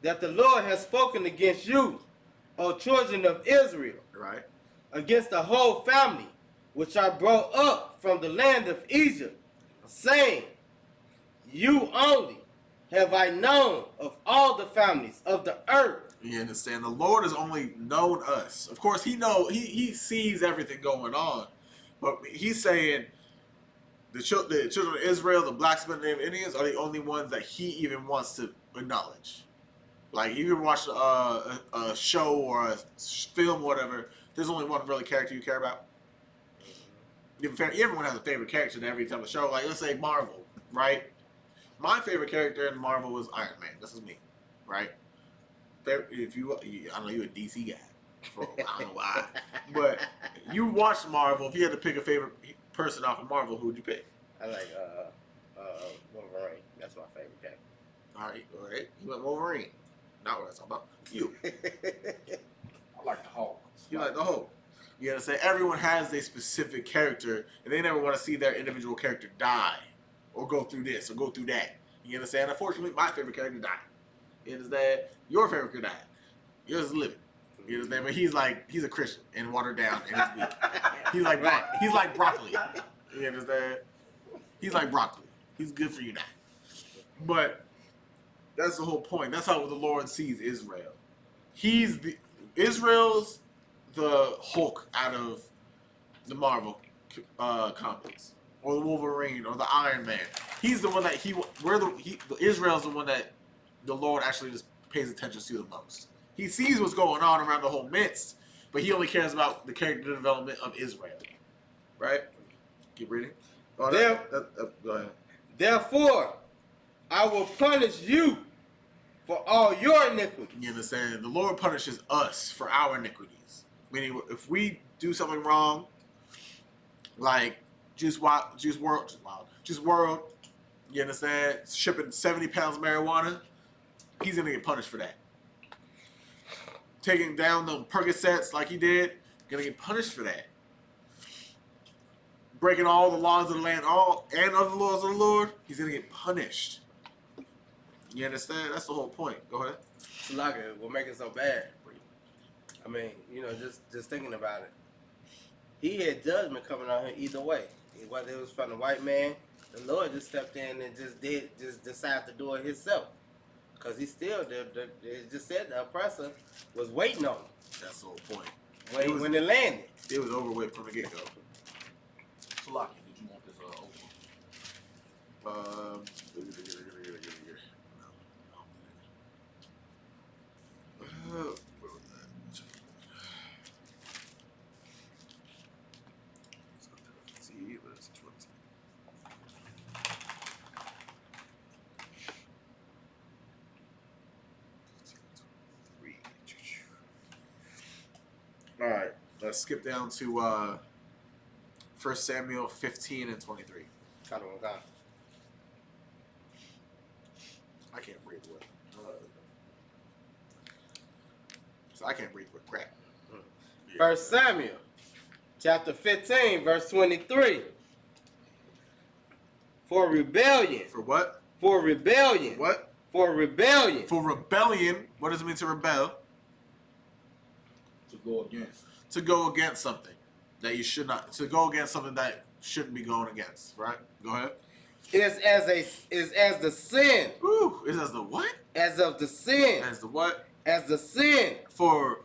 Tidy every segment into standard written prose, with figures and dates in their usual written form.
that the Lord has spoken against you, O children of Israel, Right. against the whole family, which I brought up from the land of Egypt, saying, you only have I known of all the families of the earth. You understand? The Lord has only known us. Of course, he sees everything going on, but he's saying the children of Israel, the blacksmith named Indians, are the only ones that he even wants to acknowledge. Like, you ever watch a show or a film or whatever, there's only one really character you care about. Everyone has a favorite character in every type of show. Like, let's say Marvel, right? My favorite character in Marvel was Iron Man. This is me, right? If you, I know you're a DC guy. I don't know why, but you watch Marvel. If you had to pick a favorite person off of Marvel, who would you pick? I like Wolverine. That's my favorite character. All right. You went Wolverine. Not what I was talking about. You. I like the Hulk. You like the Hulk. You gotta say everyone has a specific character, and they never want to see their individual character die, or go through this, or go through that. You understand? Unfortunately, my favorite character died. You understand? Your favorite character died. Yours is living. You understand? But he's a Christian and watered down, and he's weak. He's like broccoli. You understand? He's like broccoli. He's good for you now. But that's the whole point. That's how the Lord sees Israel. Israel's the Hulk out of the Marvel comics, or the Wolverine, or the Iron Man. He's the one that Israel's the one that the Lord actually just pays attention to the most. He sees what's going on around the whole midst, but he only cares about the character development of Israel. Right? Keep reading. Go ahead. Therefore, I will punish you for all your iniquities. You understand? The Lord punishes us for our iniquities. Meaning, if we do something wrong, like Juice World, you understand? Shipping 70 pounds of marijuana, he's gonna get punished for that. Taking down the Percocets like he did, gonna get punished for that. Breaking all the laws of the land, and other laws of the Lord, he's gonna get punished. You understand? That's the whole point. Go ahead. Like what make it so bad? I mean, just thinking about it. He had judgment coming on him either way. Whether it was from the white man, the Lord just stepped in and just decided to do it himself. Because he still, it just said the oppressor was waiting on him. That's the whole point. When it landed. It was over with from the get-go. Salaki, did you want this open? Where was that? Let's see, where's 20? All right, let's skip down to 1 Samuel 15 and 23. I can't breathe with. So I can't breathe with crap. Yeah. 1 Samuel, chapter 15, verse 23. For rebellion. For what? For rebellion. What? For rebellion. For rebellion. What does it mean to rebel? To go against. To go against something that you should not. To go against something that shouldn't be going against. Right? Go ahead. Is as the sin. Ooh, is as the what? As of the sin. As the what? As the sin. For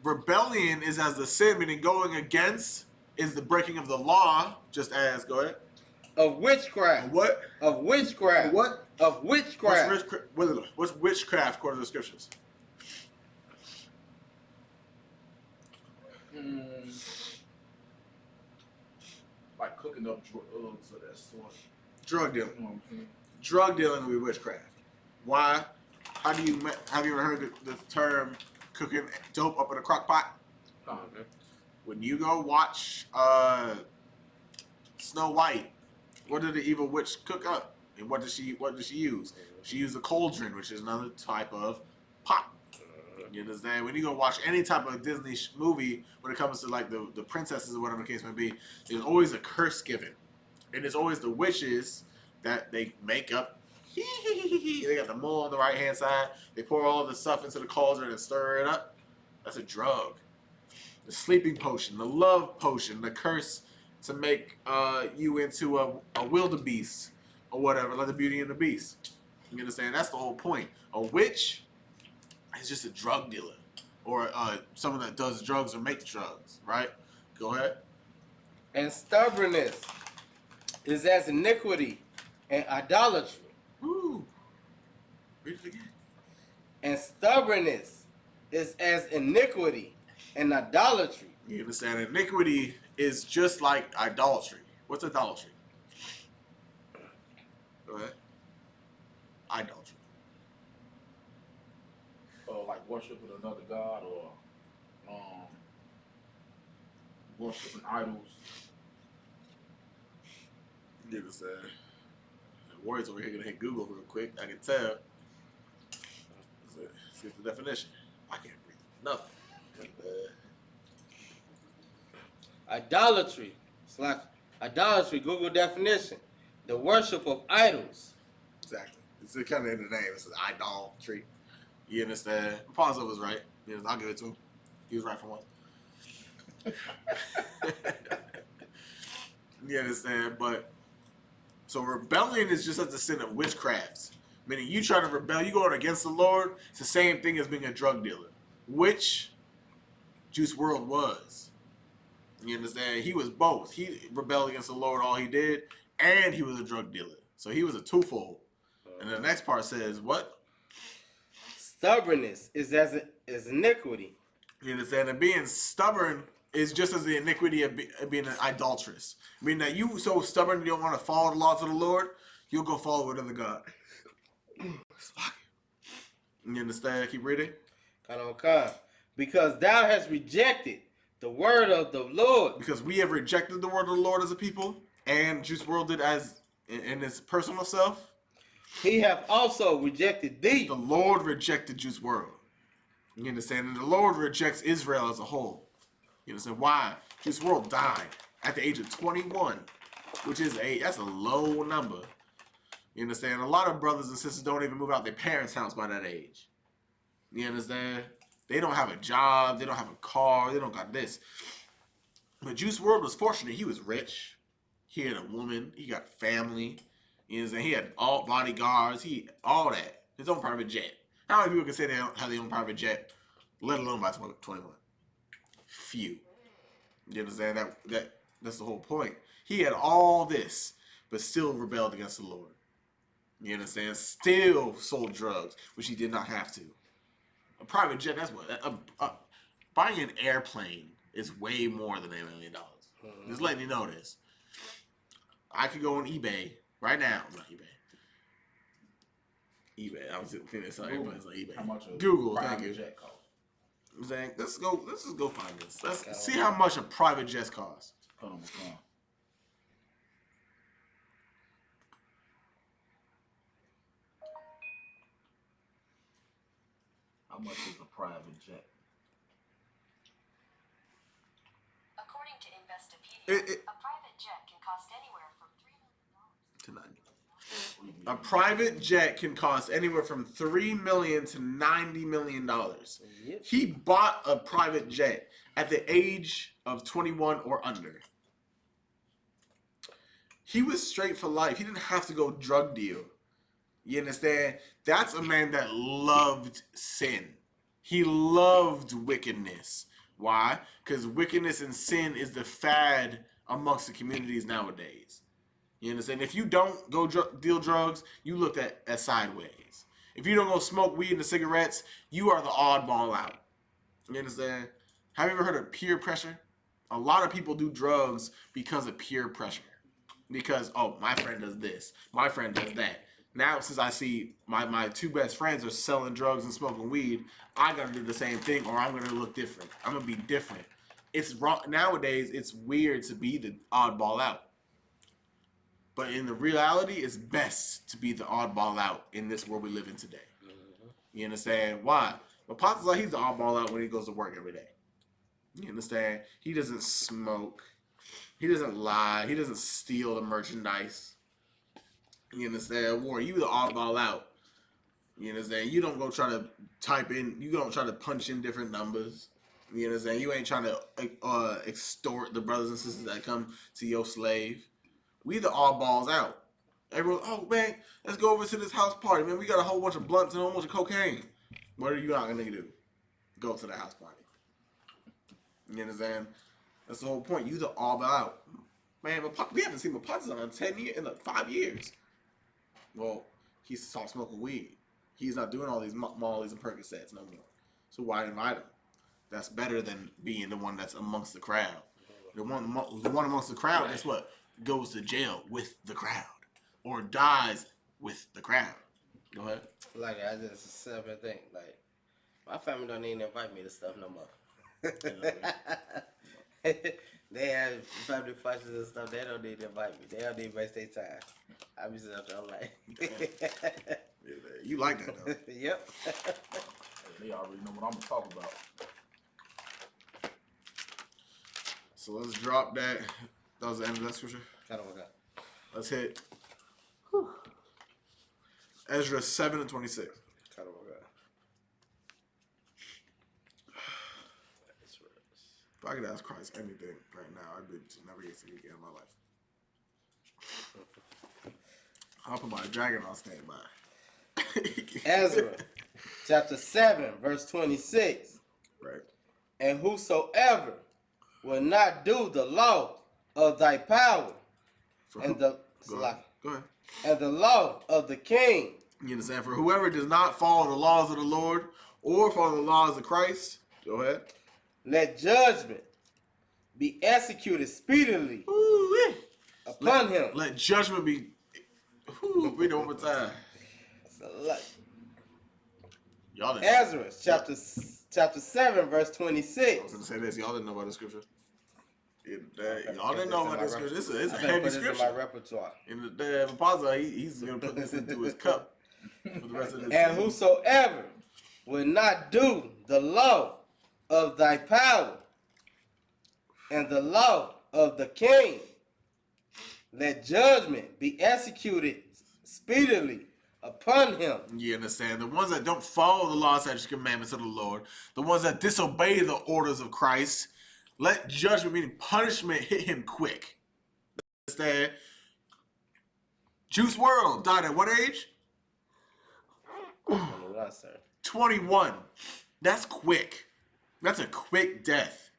rebellion is as the sin, meaning going against is the breaking of the law, just as, go ahead. Of witchcraft. What? Of witchcraft. What? Of witchcraft. What's witchcraft according to the scriptures? Like cooking up drugs of that sort. Drug dealing. Drug dealing will be witchcraft. Why? Have you ever heard the term cooking dope up in a crock pot? Okay. When you go watch Snow White, what did the evil witch cook up? And what did she use? She used a cauldron, which is another type of pot. You understand? When you go watch any type of Disney movie, when it comes to like the princesses or whatever the case may be, there's always a curse given. And it's always the witches that they make up They got the mole on the right hand side. They pour all the stuff into the cauldron and stir it up. That's a drug. The sleeping potion, the love potion, the curse to make you into a wildebeest or whatever, like the Beauty and the Beast. You understand? That's the whole point. A witch is just a drug dealer or someone that does drugs or makes drugs, right? Go ahead. And stubbornness is as iniquity and idolatry. Woo. Read it again. And stubbornness is as iniquity and idolatry. You understand? Iniquity is just like idolatry. What's idolatry? Go ahead. Idolatry. Like worshiping another god or worshiping idols. You understand? The words over here gonna hit Google real quick. I can tell. Let's get the definition. I can't breathe. Nothing. Idolatry. Idolatry, Google definition. The worship of idols. Exactly. It's kind of in the name. It's idolatry. You understand? Ponzo was right. You know, I'll give it to him. He was right for once. You understand? But so rebellion is just as the sin of witchcraft. Meaning you try to rebel, you going against the Lord, it's the same thing as being a drug dealer. Which Juice WRLD was. You understand? He was both. He rebelled against the Lord, all he did, and he was a drug dealer. So he was a twofold. And the next part says, what? Stubbornness is as iniquity. You understand? And being stubborn is just as the iniquity of being an idolatrous. I mean, that you so stubborn you don't want to follow the laws of the Lord, you'll go follow another God. You understand? Keep reading. Because thou hast rejected the word of the Lord. Because we have rejected the word of the Lord as a people, and Juice WRLD did as in his personal self. He hath also rejected thee. The Lord rejected Juice WRLD. You understand? And the Lord rejects Israel as a whole. You understand why? Juice WRLD died at the age of 21, which is that's a low number. You understand? A lot of brothers and sisters don't even move out their parents' house by that age. You understand? They don't have a job. They don't have a car. They don't got this. But Juice WRLD was fortunate. He was rich. He had a woman. He got family. You understand? He had all bodyguards. All that. His own private jet. How many people can say they don't have their own private jet, let alone by 21? Few. You understand? That's the whole point. He had all this, but still rebelled against the Lord. You understand? Still sold drugs, which he did not have to. A private jet, that's what. Buying an airplane is way more than $1 million. Just letting you know this. I could go on eBay right now. Not eBay. I was thinking it's on eBay. How much a Google, thank private you. jet cost? I'm saying, let's just go find this. Let's see how much a private jet costs. Hold on, hold on. How much is a private jet? According to Investopedia, a private jet can cost anywhere from $3 million A private jet can cost anywhere from $3 million to $90 million. Yep. He bought a private jet at the age of 21 or under. He was straight for life. He didn't have to go drug deal. You understand? That's a man that loved sin. He loved wickedness. Why? Because wickedness and sin is the fad amongst the communities nowadays. You understand? If you don't go deal drugs, you looked at sideways. If you don't go smoke weed and cigarettes, you are the oddball out. You understand? Have you ever heard of peer pressure? A lot of people do drugs because of peer pressure. Because, oh, my friend does this. My friend does that. Now, since I see my two best friends are selling drugs and smoking weed, I gotta do the same thing or I'm gonna look different. I'm gonna be different. It's wrong. Nowadays, it's weird to be the oddball out. But in the reality, it's best to be the oddball out in this world we live in today. You understand? Why? Well, Pot's like he's the oddball out when he goes to work every day. You understand? He doesn't smoke. He doesn't lie. He doesn't steal the merchandise. You understand? Warren, you the oddball out. You understand? You don't go try to type in. You don't try to punch in different numbers. You understand? You ain't trying to extort the brothers and sisters that come to your slave. We the oddballs out. Everyone, oh man, let's go over to this house party, man. We got a whole bunch of blunts and a whole bunch of cocaine. What are you not gonna do? Go to the house party. You understand? That's the whole point. You the oddball out. Man, we haven't seen Mapazan in 10 years, in like 5 years. Well, he's stopped smoking weed. He's not doing all these mollies and Percocets no more. So why invite him? That's better than being the one that's amongst the crowd. The one amongst the crowd, guess what? Goes to jail with the crowd. Or dies with the crowd. Go ahead. Like I just said, I think like my family don't even invite me to stuff no more. They have family functions and stuff. They don't need to invite me. They don't need to waste their time. I be sitting up there, I'm like, you like that though. Yep. They already know what I'm gonna talk about. So let's drop that. That was the end of that scripture. Kind of okay. Let's hit Ezra 7 and 26. Kind of okay. If I could ask Christ anything right now, I'd be to never get sick again in my life. I'll put my dragon on standby. Ezra, chapter 7, verse 26. Right. And whosoever will not do the law of thy power, and the Go ahead. and the law of the king. You understand? For whoever does not follow the laws of the Lord or follow the laws of Christ, go ahead. Let judgment be executed speedily Ooh-wee. upon him. Let judgment be. Read it one more time. Y'all didn't. Ezra, chapter 7, verse 26. I was gonna say this. Y'all didn't know about the scripture. Y'all didn't know about this scripture. This is a heavy Put this in my scripture. repertoire. And the apostle, he's gonna put this into his cup for the rest of his. And whosoever will not do the law of thy power and the law of the king, let judgment be executed speedily upon him. You understand? The ones that don't follow the law, statutes, commandments of the Lord, the ones that disobey the orders of Christ, let judgment, meaning punishment, hit him quick. Understand? Juice WRLD died at what age? 21, sir. 21. That's quick. That's a quick death.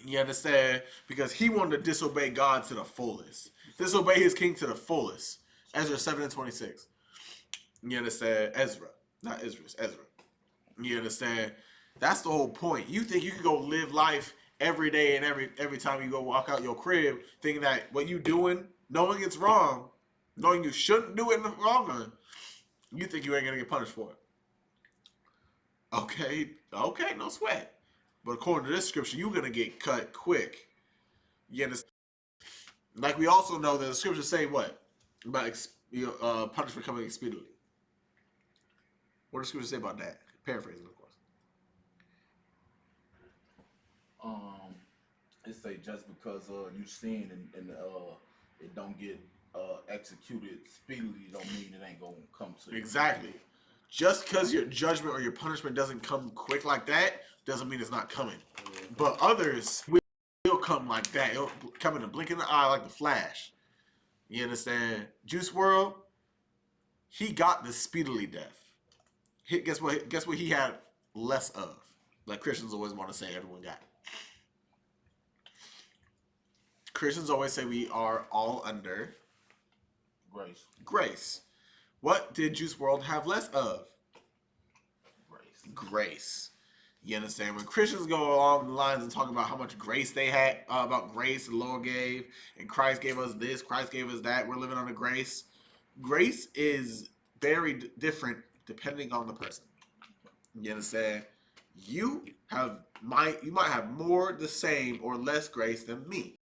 You understand? Because he wanted to disobey God to the fullest. Disobey his king to the fullest. Ezra 7 and 26. You understand? Ezra. Not Ezra, it's Ezra. You understand? That's the whole point. You think you can go live life every day and every time you go walk out your crib thinking that what you doing, knowing it's wrong, knowing you shouldn't do it in the long run, you think you ain't gonna get punished for it. Okay, no sweat. But according to this scripture, you're gonna get cut quick. You understand? Like we also know that the scriptures say what? About punishment coming speedily. What does the scripture say about that? Paraphrasing, of course. It say just because you sin and it don't get executed speedily, don't mean it ain't gonna come to you. Exactly. Just because your judgment or your punishment doesn't come quick like that doesn't mean it's not coming. But others will come like that. It'll come in a blink in the eye like the Flash. You understand? Juice WRLD, he got the speedily death. Guess what he had less of? Like Christians always want to say everyone got. Christians always say we are all under grace. What did Juice WRLD have less of? Grace. You understand? When Christians go along the lines and talk about how much grace they had, about grace the Lord gave, and Christ gave us this, Christ gave us that, we're living under grace. Grace is very different depending on the person. You understand? You might have more, the same, or less grace than me.